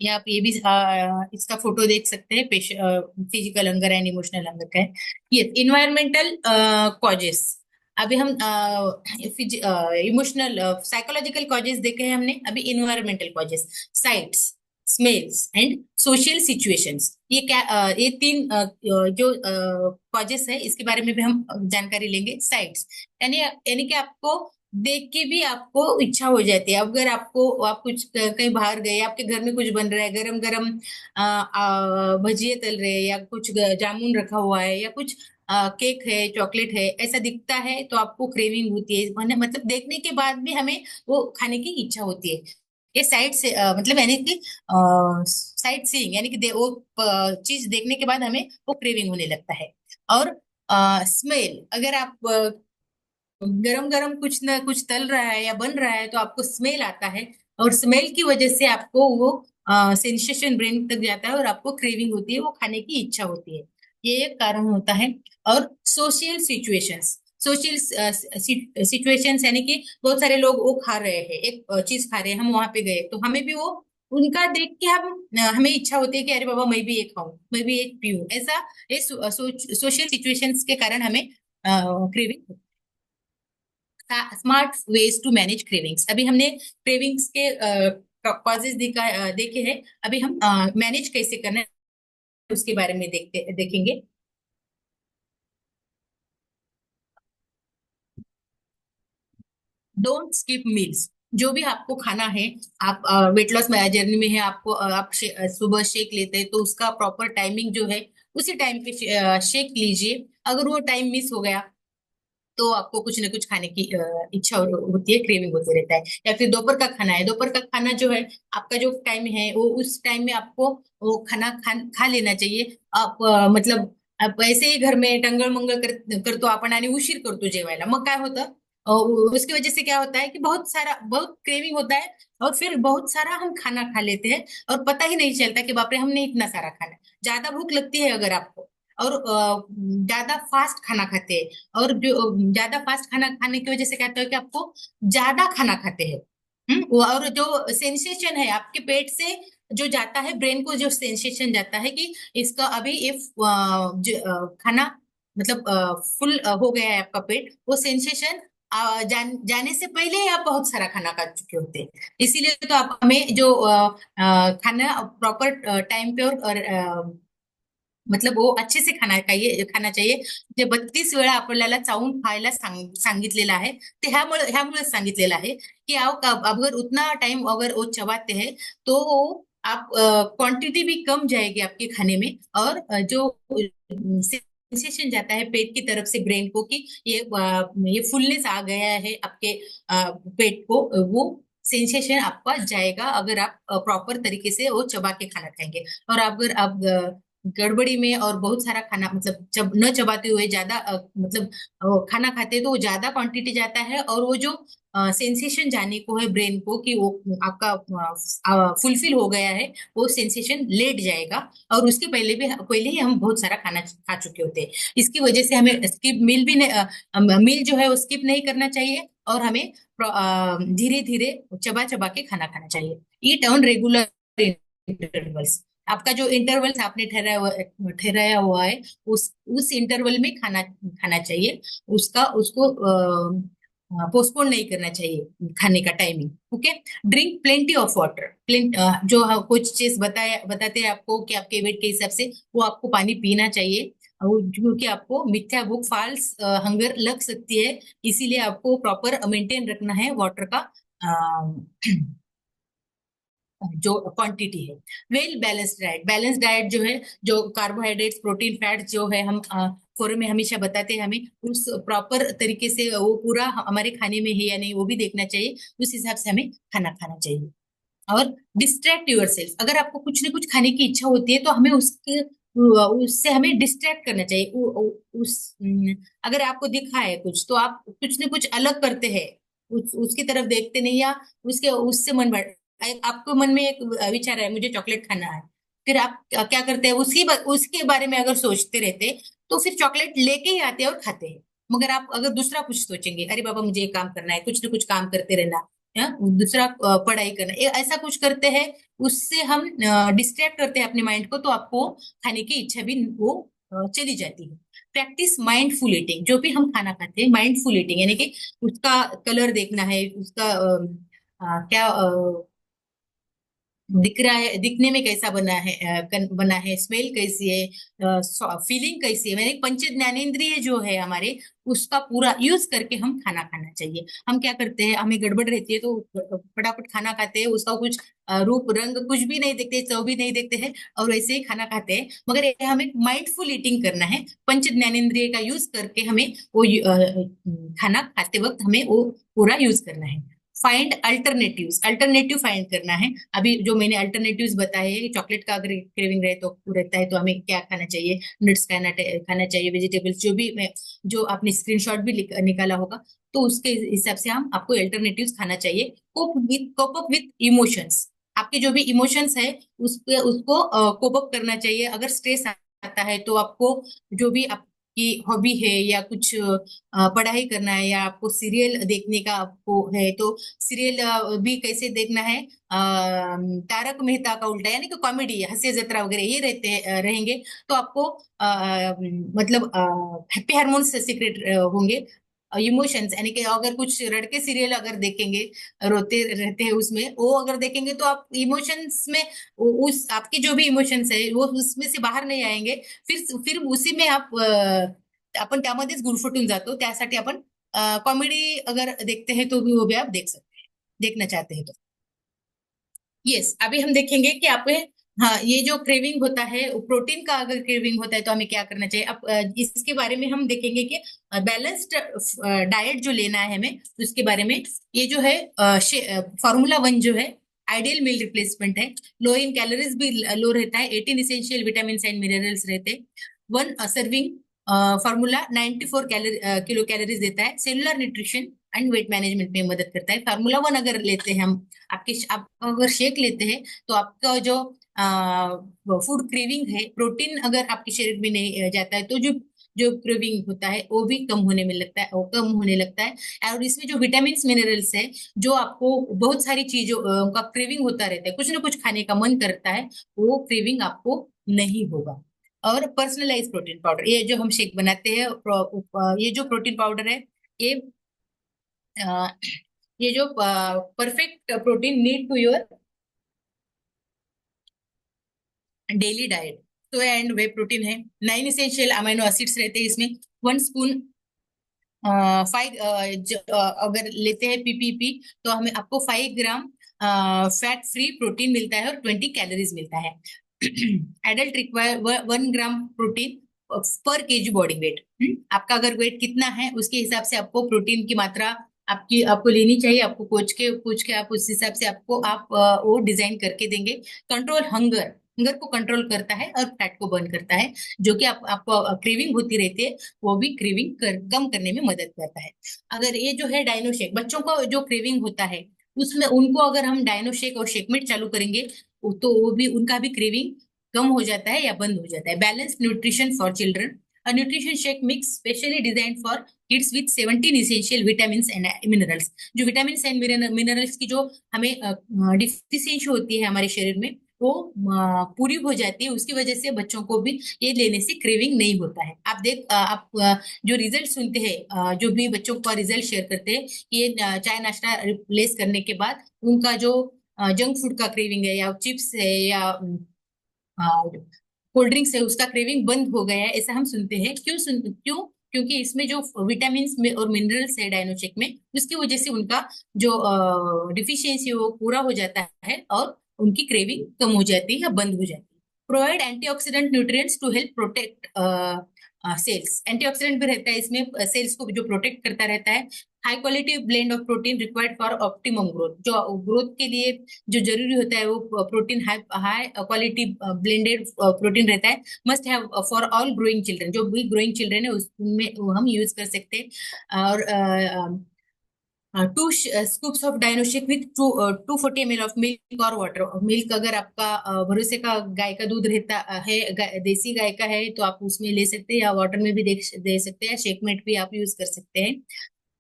या आप ये भी इसका फोटो देख सकते हैं, physical hunger and emotional hunger का है। ये इन्वायरमेंटल कॉजेस, अभी हम इमोशनल साइकोलॉजिकल कॉजेस देखे हैं हमने, अभी environmental causes, sites, smells and social situations, ये क्या ये तीन जो कॉजेस है, इसके बारे में भी हम जानकारी लेंगे। साइट्स, यानी यानी कि आपको देख के भी आपको इच्छा हो जाती है, अगर आपको आप कुछ कहीं बाहर गए, आपके घर में कुछ बन रहा है, गरम गरम भजिए तल रहे हैं, या कुछ जामुन रखा हुआ है, या कुछ केक है, चॉकलेट है, ऐसा दिखता है तो आपको क्रेविंग होती है, मतलब देखने के बाद भी हमें वो खाने की इच्छा होती है। ये साइड से मतलब यानी कि साइड सीइंग, यानी कि वो चीज देखने के बाद हमें वो क्रेविंग होने लगता है। और स्मेल, अगर आप गरम गरम कुछ ना कुछ तल रहा है या बन रहा है तो आपको स्मेल आता है, और स्मेल की वजह से आपको वो सेंसेशन ब्रेन तक जाता है और आपको क्रेविंग होती है, वो खाने की इच्छा होती है। ये एक कारण होता है। और सोशल सिचुएशंस, सोशल सिचुएशंस यानी कि बहुत सारे लोग वो खा रहे हैं, एक चीज खा रहे हैं, हम वहां पे गए तो हमें भी वो उनका देख के हमें इच्छा होती है कि अरे बाबा मैं भी एक खाऊं, मैं भी एक पीऊं, ऐसा ये सोशल सिचुएशंस के कारण हमें craving. Smart ways to manage cravings, अभी हमने क्रेविंग्स के कॉजेज देखे हैं, अभी हम मैनेज कैसे करना है उसके बारे में देखेंगे। डोंट स्किप मील्स, जो भी आपको खाना है, आप वेट लॉस जर्नी में है, आपको आप सुबह शेक लेते हैं तो उसका प्रॉपर टाइमिंग जो है उसी टाइम पे शेक लीजिए। अगर वो टाइम मिस हो गया तो आपको कुछ ना कुछ खाने की इच्छा होती है, क्रेविंग होते रहता है। या फिर दोपहर का खाना है, दोपहर का खाना जो है आपका जो टाइम है वो उस टाइम में आपको वो खाना खा लेना चाहिए। आप मतलब आप ऐसे ही घर में टंगळ मंगळ करतो आपण आणि उशीर करतो जेवायला, मग काय होतं उसकी वजह से क्या होता है कि बहुत सारा बहुत क्रेविंग होता है, और फिर बहुत सारा हम खाना खा लेते हैं और पता ही नहीं चलता कि बाप रे हमने इतना सारा खाना। ज्यादा भूख लगती है अगर आपको, और ज्यादा फास्ट खाना खाते हैं, और जो ज्यादा फास्ट खाना खाने की वजह से क्या होता है कि आपको ज्यादा खाना खाते हैं। और जो सेंसेशन है आपके पेट से जो जाता है, ब्रेन को जो सेंसेशन जाता है कि इसका अभी ये खाना मतलब फुल हो गया है आपका पेट, वो सेंसेशन जाने से पहले ही आप बहुत सारा खाना खा चुके होते हैं। इसीलिए तो आप हमें जो खाना प्रॉपर टाइम पे और मतलब वो अच्छे से खाना चाहिए। जे 32 वेळा आपल्याला चावून खायला सांगितलेलं आहे, ते ह्यामुळे सांगितलेलं आहे कि अगर उतना टाइम अगर वो चबाते हैं तो आप क्वांटिटी भी कम जाएगी आपके खाने में, और जो सेंसेशन जाता है पेट की तरफ से ब्रेन को कि ये फुलनेस आ गया है आपके पेट को, वो सेंसेशन आपका जाएगा अगर आप प्रॉपर तरीके से वो चबा के खाना खाएंगे। और अगर आप गड़बड़ी में और बहुत सारा खाना मतलब जब न चबाते हुए ज्यादा मतलब खाना खाते हैं तो वो ज्यादा क्वांटिटी जाता है, और वो जो सेंसेशन जाने को है ब्रेन को कि वो आपका फुलफिल हो गया है, वो सेंसेशन लेट जाएगा। और उसके पहले ही हम बहुत सारा खाना खा चुके होते हैं। इसकी वजह से हमें स्किप मील भी मील जो है वो स्किप नहीं करना चाहिए, और हमें धीरे धीरे चबा चबा के खाना खाना चाहिए। ईट ऑन रेगुलर इंटरवल्स, आपका जो इंटरवल आपने ठहराया हुआ है उस इंटरवल में खाना खाना चाहिए। उसका उसको पोस्टपोन नहीं करना चाहिए खाने का timing. Okay. Drink plenty of water, जो कुछ चीज बताते हैं आपको कि आपके वेट के हिसाब से वो आपको पानी पीना चाहिए, क्योंकि आपको मिथ्या भूख फाल्स हंगर लग सकती है, इसीलिए आपको प्रॉपर मेंटेन रखना है वाटर का जो क्वांटिटी है। Well balanced diet, balance diet जो है, जो कार्बोहाइड्रेट्स प्रोटीन फैट जो है हम फोरम में हमेशा बताते हैं, हमें उस प्रॉपर तरीके से वो पूरा हमारे खाने में है या नहीं वो भी देखना चाहिए, उस हिसाब से हमें खाना खाना चाहिए। और डिस्ट्रैक्ट योर सेल्फ, अगर आपको कुछ ना कुछ खाने की इच्छा होती है तो हमें उसके उससे हमें डिस्ट्रैक्ट करना चाहिए। अगर आपको दिखा है कुछ तो आप कुछ ना कुछ अलग करते हैं, उसकी तरफ देखते नहीं, या उसके उससे मन बढ़ आपको मन में एक विचार है मुझे चॉकलेट खाना है, फिर आप क्या करते हैं उसके बारे में अगर सोचते रहते तो फिर चॉकलेट लेके ही आते हैं और खाते हैं। मगर आप अगर दूसरा कुछ सोचेंगे, अरे बाबा मुझे ये काम करना है, कुछ ना कुछ काम करते रहना, या दूसरा पढ़ाई करना, ऐसा कुछ करते हैं, उससे हम डिस्ट्रैक्ट करते हैं अपने माइंड को, तो आपको खाने की इच्छा भी वो चली जाती है। प्रैक्टिस माइंडफुल ईटिंग, जो भी हम खाना खाते हैं माइंडफुल ईटिंग यानी कि उसका कलर देखना है, उसका क्या दिख रहा है, दिखने में कैसा बना है, बना है, स्मेल कैसी है, फीलिंग कैसी है, मैंने पंच ज्ञानेंद्रिय जो है हमारे, उसका पूरा यूज करके हम खाना खाना चाहिए। हम क्या करते हैं, हमें गड़बड़ रहती है तो फटाफट खाना खाते हैं, उसका कुछ रूप रंग कुछ भी नहीं देखते, चव भी नहीं देखते हैं, और वैसे ही खाना खाते हैं। मगर ये हमें माइंडफुल ईटिंग करना है, पंच ज्ञानेंद्रिय का यूज करके हमें वो खाना खाते वक्त हमें वो पूरा यूज करना है। फाइंड अल्टरनेटिव्स, अल्टरनेटिव फाइंड करना है। अभी जो मैंने अल्टरनेटिव्स बताए हैं, चॉकलेट का अगर क्रेविंग रहे तो रहता है तो हमें क्या खाना चाहिए, नट्स खाना चाहिए, वेजिटेबल्स, जो भी मैं, जो आपने स्क्रीनशॉट भी निकाला होगा, तो उसके हिसाब से हम आपको अल्टरनेटिव्स खाना चाहिए। कोप अप विथ इमोशंस, आपके जो भी इमोशंस है उस पे उसको कोप अप करना चाहिए। अगर स्ट्रेस आता है तो आपको जो भी आपकी हॉबी है या कुछ पढ़ाई करना है या आपको सीरियल देखने का आपको है, तो सीरियल भी कैसे देखना है, तारक मेहता का उल्टा, यानी कि कॉमेडी, हास्य जत्रा वगैरह ये रहेंगे, तो आपको मतलब हैप्पी हार्मोन्स सीक्रेट होंगे। इमोशंस यानी कि अगर कुछ रड़के सीरियल अगर देखेंगे, रोते रहते हैं उसमें, वो अगर देखेंगे तो आप इमोशंस में, उस आपके जो भी इमोशंस है वो उसमें से बाहेर नाही आएंगे। फिर उसी में आप आपण त्यामध्येच गुरफटून जातो। त्यासाठी आपण कॉमेडी अगर देखते हैं तो भी वो भी आप देख सकते हैं, देखना चाहते हैं तो। यस, अभी हम देखेंगे कि आप, हाँ, ये जो क्रेविंग होता है, प्रोटीन का अगर क्रेविंग होता है तो हमें क्या करना चाहिए। अब इसके बारे में हम देखेंगे कि बैलेंस्ड डाइट जो लेना है हमें, तो उसके बारे में ये जो है फार्मूला वन जो है आइडियल मील रिप्लेसमेंट है। लो इन कैलोरीज भी लो रहता है, 18 इसेंशियल विटामिन एंड मिनरल्स रहते हैं। One serving formula 94 calorie kilo calories देता है। Cellular nutrition and weight management में मदद करता है। फार्मूला वन अगर लेते हैं हम, आप अगर शेक लेते हैं तो आपका जो फूड क्रेविंग है, प्रोटीन अगर आपके शरीर में नहीं जाता है तो जो जो क्रेविंग होता है वो भी कम होने में लगता है, वो कम होने लगता है। और इसमें जो विटामिन मिनरल्स है, जो आपको बहुत सारी चीजों का क्रेविंग होता रहता है, कुछ ना कुछ खाने का मन करता है, वो क्रेविंग आपको नहीं होगा। और पर्सनलाइज प्रोटीन पाउडर, ये जो हम शेक बनाते हैं, ये जो प्रोटीन पाउडर है, ये अ, ये जो perfect protein need to your daily diet. Soya and whey protein है। 9 इसेंशियल अमीनो एसिड्स रहते हैं इसमें। 1 स्पून 5, अगर लेते हैं पीपीपी, तो हमें आपको 5 ग्राम फैट फ्री प्रोटीन मिलता है और 20 कैलोरीज मिलता है। एडल्ट रिक्वायर 1 ग्राम प्रोटीन पर केजी बॉडी वेट। आपका अगर वेट कितना है उसके हिसाब से आपको प्रोटीन की मात्रा आपको लेनी चाहिए। आपको कोच के पूछ के आप उस हिसाब से वो डिजाइन करके देंगे। कंट्रोल हंगर, हंगर को कंट्रोल करता है और फैट को बर्न करता है, जो कि आपको क्रेविंग होती रहती है, वो भी क्रेविंग कम करने में मदद करता है। अगर ये जो है डायनो शेक, बच्चों को जो क्रेविंग होता है उसमें उनको अगर हम डायनो शेक और शेकमेट चालू करेंगे, तो वो भी उनका भी क्रेविंग कम हो जाता है या बंद हो जाता है। Balance nutrition for children, a nutrition shake mix specially design for kids with 17 essential vitamin and minerals. जो विटामिन एंड मिनरल्स की जो हमें डिफिशियंसी होती है हमारे शरीर में, वो पूरी हो जाती है। उसकी वजह से बच्चों को भी ये लेने से क्रेविंग नहीं होता है। आप जो रिजल्ट सुनते हैं, जो भी बच्चों का रिजल्ट शेयर करते हैं, ये चाय नाश्ता रिप्लेस करने के बाद उनका जो जंक फूड का क्रेविंग है या चिप्स है या कोल्ड ड्रिंक्स है, उसका क्रेविंग बंद हो गया है, ऐसा हम सुनते हैं। क्यों? क्योंकि इसमें जो विटामिन में और मिनरल्स है डायनोचेक में, उसकी वजह से उनका जो डिफिशियंसी है वो पूरा हो जाता है और उनकी क्रेविंग कम हो जाती है या बंद हो जाती है। Provide antioxidant nutrients to help protect cells, antioxidant भी रहता है इसमें, सेल्स को जो प्रोटेक्ट करता रहता है। High quality blend of protein required for optimum growth, जो ग्रोथ के लिए जो जरूरी होता है वो protein high high quality blended protein रहता है। Must have for all growing children, जो भी ग्रोइंग चिल्ड्रन है उसमें वो हम यूज कर सकते हैं। और 2 स्कूप्स ऑफ डायनोशिक विथ 240 ml ऑफ मिल्क और वाटर। मिल्क अगर आपका भरोसे का गाय का दूध रहता है, देसी गाय का है, तो आप उसमें ले सकते हैं, या वाटर में भी दे सकते हैं। शेकमेट भी आप यूज कर सकते हैं।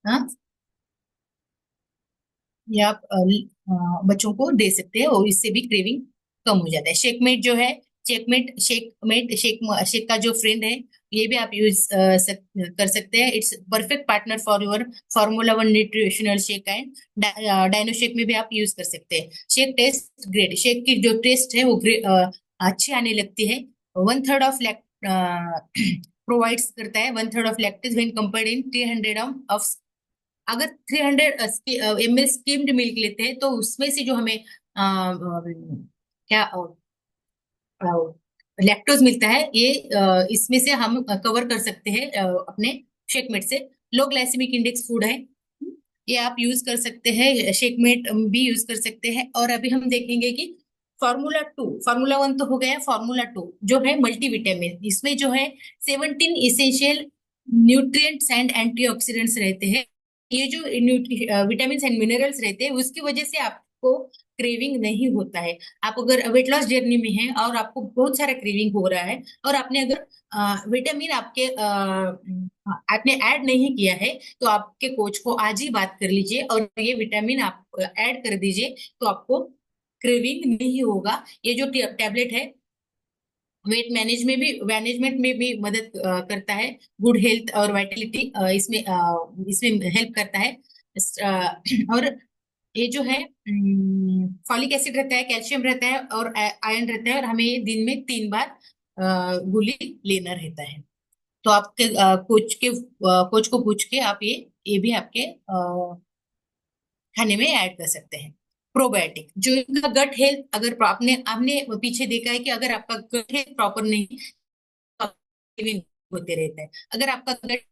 हाँ, या आप बच्चों को दे सकते हैं और इससे भी क्रेविंग कम हो जाता है। शेकमेट जो है, शेक का जो फ्रेंड है, ये भी आप यूज कर सकते हैं। It's perfect partner for your formula one nutritional shake and dino shake में भी आप यूज कर सकते हैं। शेक टेस्ट ग्रेट, शेक की जो टेस्ट है वो अच्छी आने लगती है। 1/3 ऑफ लैक्ट प्रोवाइड्स करता है 1/3 of lactase when compared in 300 of. अगर 300 ml स्किम्ड मिल्क लेते हैं तो उसमें से जो हमें क्या लैक्टोज मिलता है, ये इसमें से हम कवर कर सकते हैं अपने शेकमेट से। लो ग्लाइसेमिक इंडेक्स फूड है। ये आप यूज कर सकते हैं, शेकमेट भी यूज कर सकते हैं। और अभी हम देखेंगे कि फार्मूला 2, फार्मूला 1 तो हो गया, फार्मूला 2 जो है मल्टीविटामिन, इसमें जो है 17 इसेंशियल न्यूट्रिएंट्स एंड एंटीऑक्सीडेंट्स रहते हैं। ये जो विटामिन एंड मिनरल्स रहते हैं उसकी वजह से आपको क्रेविंग नहीं होता है। आप अगर वेट लॉस जर्नी में हैं और आपको बहुत सारा क्रेविंग हो रहा है, और आपने अगर विटामिन आपने ऐड नहीं किया है, तो आपके कोच को आज ही बात कर लीजिए और ये विटामिन आप ऐड कर दीजिए, तो आपको क्रेविंग नहीं होगा। ये जो टैबलेट है मैनेजमेंट में भी मदद करता है। गुड हेल्थ और वाइटलिटी इसमें हेल्प करता है। और ये जो है फॉलिक एसिड रहता है, कैल्शियम रहता है और आयरन रहता है, और हमें ये दिन में 3 बार गोली लेना रहता है। तो आपके कोच को पूछ के आप ये भी आपके खाने में ऐड कर सकते हैं। प्रोबायोटिक जो इनका गट हेल्थ, अगर आपने आपने पीछे देखा है कि अगर आपका गट हेल्थ प्रॉपर नहीं, तो craving होते रहता है। अगर आपका गट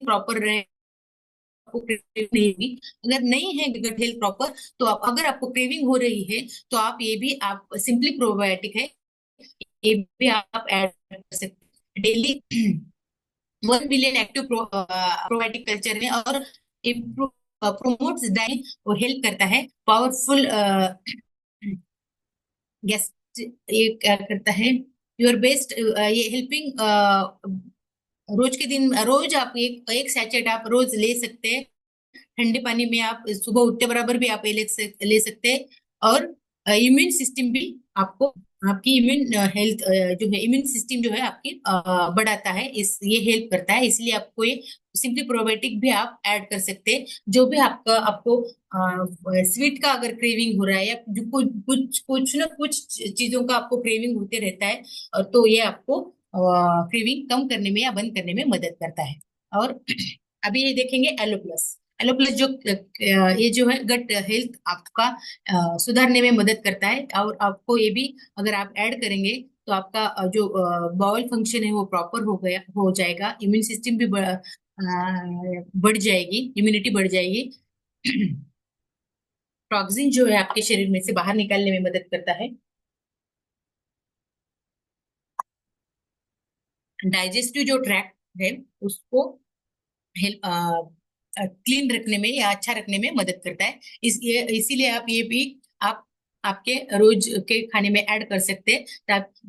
प्रॉपर रहे, आपको क्रेविंग नहीं होगी। अगर नहीं है गट हेल्थ प्रॉपर, तो अगर आपको क्रेविंग हो रही है, तो आप ये भी आप सिंपली प्रोबायोटिक है, ये भी आप ऐड कर सकते हैं daily. 1 billion active probiotic culture में, और प्रोमोट्स डाइट और हेल्प करता है पावरफुल गैस। ये क्या करता है, योर बेस्ट, ये हेल्पिंग रोज के दिन, रोज आप एक सैचेट आप रोज ले सकते हैं। ठंडे पानी में आप सुबह उठते बराबर भी आप ये ले सकते हैं। और इम्यून सिस्टम भी आपको, आपकी इम्यून हेल्थ जो है, इम्यून सिस्टम जो है आपकी बढ़ाता है, इस ये हेल्प करता है। इसलिए आपको ये सिंपली प्रोबायोटिक भी आप ऐड कर सकते हैं। जो भी आपको स्वीट का अगर क्रेविंग हो रहा है, या जो कुछ कुछ कुछ ना कुछ चीजों का आपको क्रेविंग होते रहता है, तो ये आपको क्रेविंग कम करने में या बंद करने में मदद करता है। और अभी ये देखेंगे एलो प्लस। एलो प्लस जो ये जो है गट हेल्थ आपका सुधारने में मदद करता है। और आपको ये भी अगर आप ऐड करेंगे, तो आपका जो बाउल फंक्शन है वो प्रॉपर हो जाएगा। इम्यून सिस्टम भी बढ़ जाएगी, इम्यूनिटी बढ़ जाएगी। टॉक्सिन जो है आपके शरीर में से बाहर निकालने में मदद करता है। डाइजेस्टिव जो ट्रैक्ट है उसको हेल्प क्लीन रखने में या अच्छा रखने में मदद करता है। इसीलिए आप ये भी आप आपके रोज के खाने में ऐड कर सकते हैं,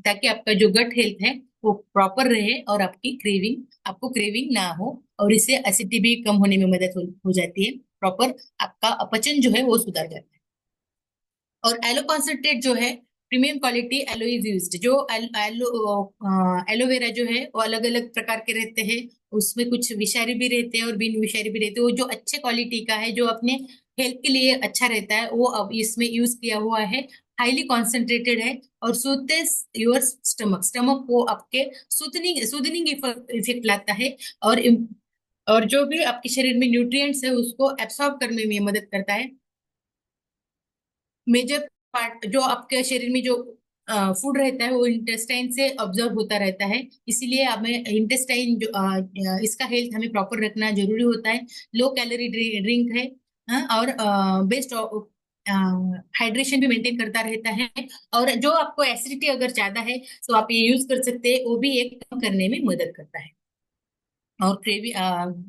ताकि आपका जो गट हेल्थ है वो प्रॉपर रहे, और आपको क्रेविंग ना हो, और इससे एसिडिटी भी कम होने में मदद हो जाती है। प्रॉपर आपका अपचन जो है वो सुधर जाता है। और एलो कॉन्सेंट्रेट जो है, premium quality aloe is used. जो एलोवेरा जो है वो अलग अलग प्रकार के रहते हैं। उसमें कुछ विषारी भी रहते हैं और बिन विषारी भी रहते हैं। वो जो अच्छे क्वालिटी का है, जो अपने हेल्थ के लिए अच्छा रहता है, वो अब इसमें यूज किया हुआ है। हाईली कॉन्सेंट्रेटेड है और सूथेस योर स्टमक को आपके सूदनिंग इफेक्ट लाता है। और और जो भी आपके शरीर में न्यूट्रिएंट्स है उसको एब्सॉर्ब करने में मदद करता है। मेजर पार्ट जो आपके शरीर में जो फूड रहता है वो इंटेस्टाइन से ऑब्जर्व होता रहता है। इसीलिए हमें इंटेस्टाइन जो इसका हेल्थ हमें प्रॉपर रखना जरूरी होता है। लो कैलोरी ड्रिंक है, और बेस्ट हाइड्रेशन भी मेंटेन करता रहता है। और जो आपको एसिडिटी अगर ज्यादा है, तो आप ये यूज कर सकते हैं, वो भी एक कम करने में मदद करता है। और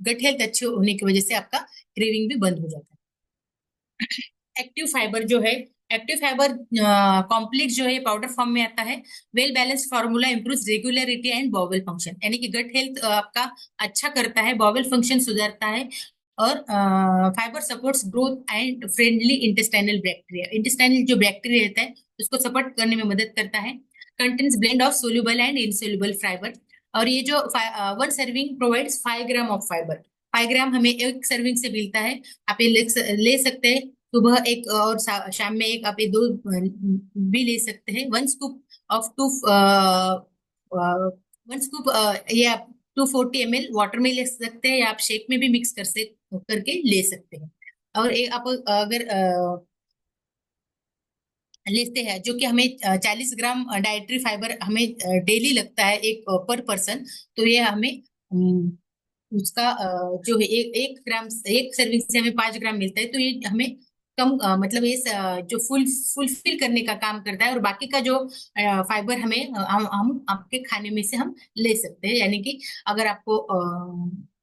गट हेल्थ अच्छे होने की वजह से आपका क्रेविंग भी बंद हो जाता है। एक्टिव फाइबर जो है, एक्टिव फाइबर कॉम्प्लेक्स जो है पाउडर फॉर्म में आता है। Well balanced formula improves regularity and bowel function, यानी कि गट हेल्थ आपका अच्छा करता है, बॉवल फंक्शन सुधारता है। और fibre supports growth and friendly intestinal bacteria, intestinal जो बैक्टीरिया रहता है उसको सपोर्ट करने में मदद करता है। Contains blend of soluble and insoluble fibre. और ये जो 1 serving provides 5 gram of fibre. 5 ग्राम हमें एक सर्विंग से मिलता है। आप ये ले सकते हैं। सुबह एक और शाम में एक, आप ये दो भी ले सकते हैं। 1 स्कूप ये आप 240 ml वाटर में ले सकते हैं, या आप शेक में भी मिक्स करके ले सकते हैं। और एक आप अगर लेते हैं, जो कि हमें 40 ग्राम डाइटरी फाइबर हमें डेली लगता है एक पर पर्सन, तो ये हमें उसका जो है 1 ग्राम, 1 सर्विंग से हमें 5 ग्राम मिलता है, तो ये हमें कम मतलब ये जो फुलफिल करने का काम करता है। और बाकी का जो फाइबर हमें हम आपके खाने में से हम ले सकते हैं। यानी कि अगर आपको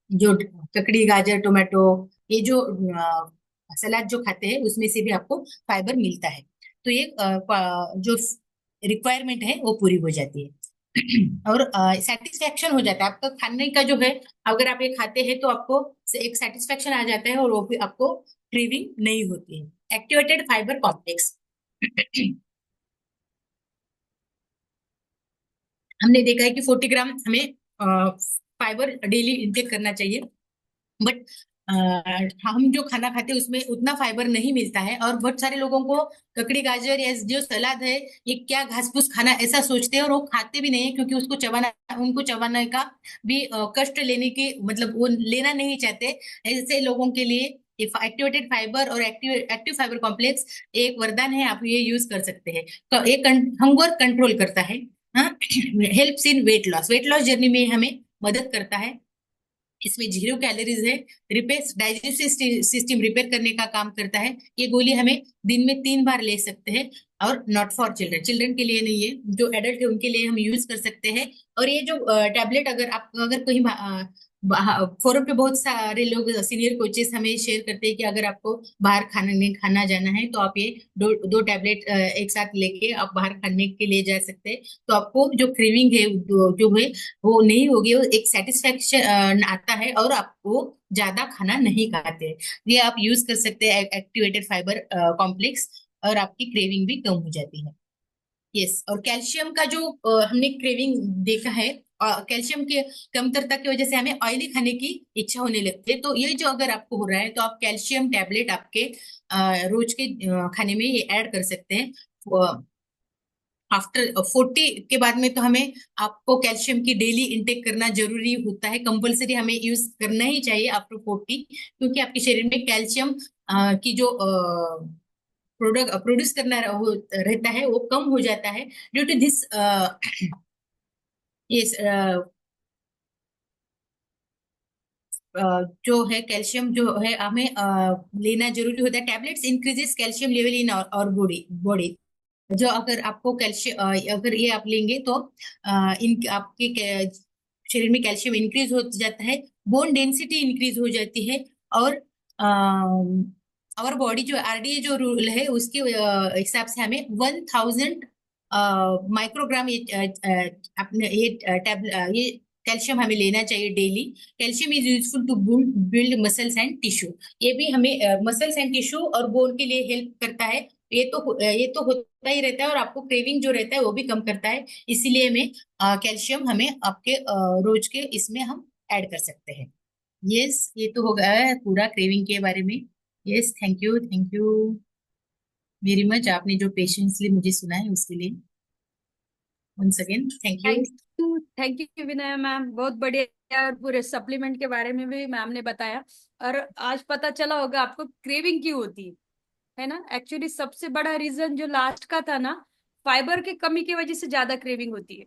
जो ककड़ी, गाजर, टोमेटो, ये जो सलाद जो खाते हैं उसमें से भी आपको फाइबर मिलता है। तो ये जो रिक्वायरमेंट है वो पूरी हो जाती है। और सेटिस्फेक्शन हो जाता है आपका खाने का जो है। अगर आप ये खाते हैं तो आपको एक सेटिस्फेक्शन आ जाता है, और वो भी आपको क्रेविंग नहीं होती है। Activated fibre complex. हमने देखा है कि 40 ग्राम हमें फाइबर डेली इंटेक करना चाहिए। बट हम जो खाना खाते हैं उसमें उतना फाइबर नहीं मिलता है, और बहुत सारे लोगों को ककड़ी, गाजर या जो सलाद है, ये क्या घास फूस खाना, ऐसा सोचते हैं और वो खाते भी नहीं है, क्योंकि उसको चबाना, उनको चबाने का भी कष्ट लेने की, मतलब वो लेना नहीं चाहते। ऐसे लोगों के लिए एक्टिवेटेड फाइबर और एक्टिव एक्टिव फाइबर कॉम्प्लेक्स एक वरदान है। आप ये यूज कर सकते हैं। तो एक हंगर कंट्रोल करता है, helps in weight loss journey में हमें मदद करता है। इसमें 0 कैलोरीज है। रिपेयर डाइजेस्टिव सिस्टम रिपेयर करने का काम करता है। ये गोली हमें दिन में 3 बार ले सकते हैं। और नॉट फॉर चिल्ड्रन, चिल्ड्रन के लिए नहीं है, जो एडल्ट है उनके लिए हम यूज कर सकते हैं। और ये जो टैबलेट, अगर आप अगर कहीं फोरम पे बहुत सारे लोग, सीनियर कोचेस हमें शेयर करते हैं कि अगर आपको बाहर खाना जाना है तो आप ये दो टैबलेट एक साथ लेके आप बाहर खाने के लिए जा सकते हैं। तो आपको जो क्रेविंग है जो है वो नहीं होगी, वो एक सेटिस्फेक्शन आता है, और आपको ज्यादा खाना नहीं खाते हैं। ये आप यूज कर सकते हैं एक्टिवेटेड फाइबर कॉम्प्लेक्स, और आपकी क्रेविंग भी कम हो जाती है। यस। और कैल्शियम का जो हमने क्रेविंग देखा है, कैल्शियम के कमतरता की वजह से हमें ऑयली खाने की इच्छा होने लगती है। तो ये जो अगर आपको हो रहा है, तो आप कैल्शियम टैबलेट आपके रोज के खाने में ये ऐड कर सकते हैं। आफ्टर 40 के बाद में तो हमें आपको कैल्शियम की डेली इंटेक करना जरूरी होता है, कंपलसरी हमें यूज करना ही चाहिए आफ्टर 40। क्योंकि आपके शरीर में कैल्शियम की जो प्रोडक्ट प्रोड्यूस करना रहता है वो कम हो जाता है, ड्यू टू दिस। ये जो है कैल्शियम जो है हमें लेना जरूरी होता है। Tablets increases calcium level in और बॉडी बॉडी। जो अगर आपको कैल्शियम, अगर ये आप लेंगे तो इन आपके शरीर में कैल्शियम इंक्रीज हो जाता है, बोन डेंसिटी इंक्रीज हो जाती है। और और बॉडी जो आरडीए जो रूल है उसके हिसाब से हमें 1000 माइक्रोग्राम अपने ये कैल्शियम हमें लेना चाहिए daily. Calcium is useful to build muscles and tissue. ये भी हमें मसल्स एंड टिश्यू और बोन के लिए हेल्प करता है। ये तो होता ही रहता है, और आपको क्रेविंग जो रहता है वो भी कम करता है। इसीलिए हमें कैल्शियम हमें आपके रोज के इसमें हम ऐड कर सकते हैं। यस, ये तो हो गया है पूरा क्रेविंग के बारे में। Yes, thank you very much, आपने जो पेशेंसली मुझे सुना है उसके लिए। Once again thank you. Thank you Vinay ma'am, बहुत बढ़िया। और पूरे सप्लीमेंट के बारे में भी मैम ने बताया। और आज पता चला होगा आपको क्रेविंग क्यों होती है ना। एक्चुअली सबसे बड़ा रीजन जो लास्ट का था ना, फाइबर की कमी की वजह से ज्यादा क्रेविंग होती है।